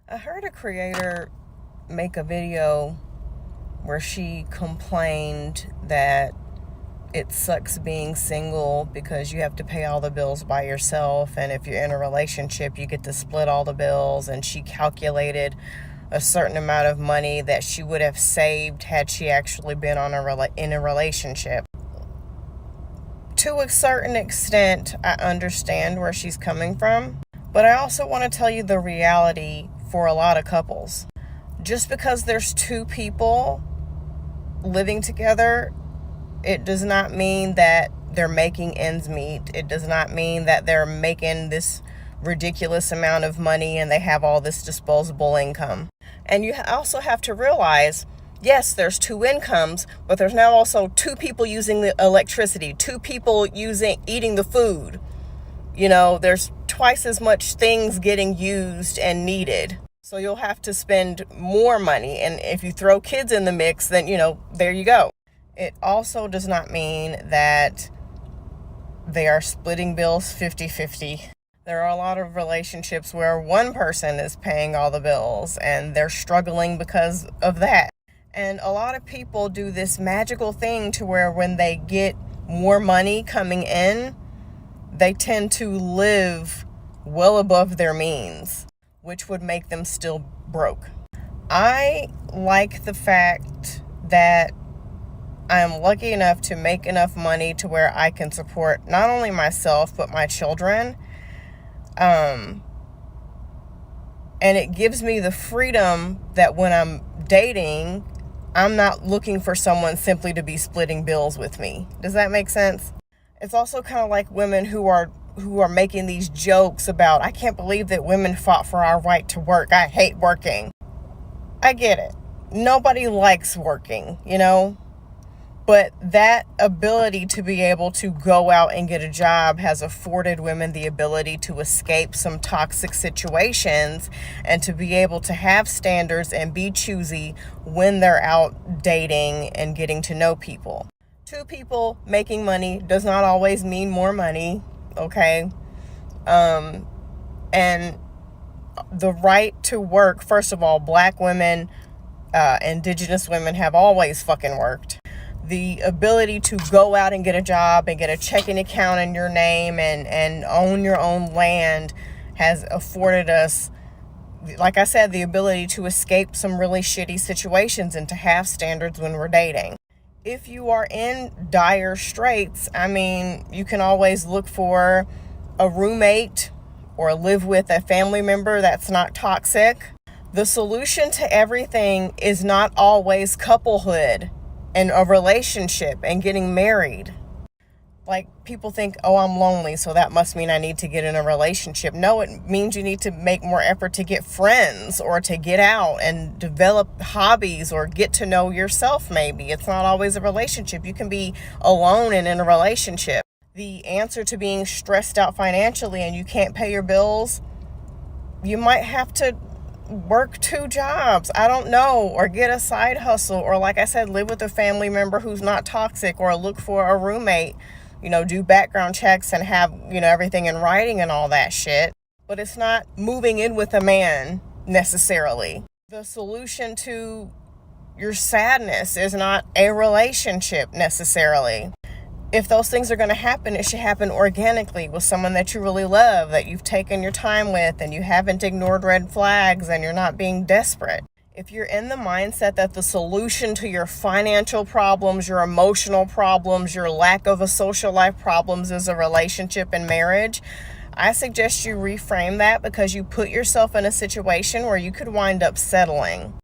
I heard a creator make a video where she complained that it sucks being single because you have to pay all the bills by yourself, and if you're in a relationship you get to split all the bills, and she calculated a certain amount of money that she would have saved had she actually been in a relationship. To a certain extent, I understand where she's coming from, but I also want to tell you the reality for a lot of couples. Just because there's two people living together, it does not mean that they're making ends meet. It does not mean that they're making this ridiculous amount of money and they have all this disposable income. And you also have to realize, yes, there's two incomes, but there's now also two people using the electricity, two people eating the food. There's twice as much things getting used and needed. So you'll have to spend more money. And if you throw kids in the mix, then, there you go. It also does not mean that they are splitting bills 50-50. There are a lot of relationships where one person is paying all the bills and they're struggling because of that. And a lot of people do this magical thing to where when they get more money coming in, they tend to live well above their means, which would make them still broke. I like the fact that I'm lucky enough to make enough money to where I can support not only myself, but my children. And it gives me the freedom that when I'm dating, I'm not looking for someone simply to be splitting bills with me. Does that make sense? It's also kind of like women who are making these jokes about, I can't believe that women fought for our right to work. I hate working. I get it. Nobody likes working, But that ability to be able to go out and get a job has afforded women the ability to escape some toxic situations and to be able to have standards and be choosy when they're out dating and getting to know people. Two people making money does not always mean more money, okay? And the right to work, first of all, Black women, indigenous women have always fucking worked. The ability to go out and get a job and get a checking account in your name and own your own land has afforded us, like I said, the ability to escape some really shitty situations and to have standards when we're dating. If you are in dire straits, you can always look for a roommate or live with a family member that's not toxic. The solution to everything is not always couplehood and a relationship and getting married. Like, people think, oh, I'm lonely, so that must mean I need to get in a relationship. No, it means you need to make more effort to get friends or to get out and develop hobbies or get to know yourself maybe. It's not always a relationship. You can be alone and in a relationship. The answer to being stressed out financially and you can't pay your bills, you might have to work two jobs, I don't know, or get a side hustle, or like I said, live with a family member who's not toxic, or look for a roommate, do background checks and have, everything in writing and all that shit. But it's not moving in with a man necessarily. The solution to your sadness is not a relationship necessarily. If those things are going to happen, it should happen organically with someone that you really love, that you've taken your time with, and you haven't ignored red flags, and you're not being desperate. If you're in the mindset that the solution to your financial problems, your emotional problems, your lack of a social life problems is a relationship and marriage, I suggest you reframe that, because you put yourself in a situation where you could wind up settling.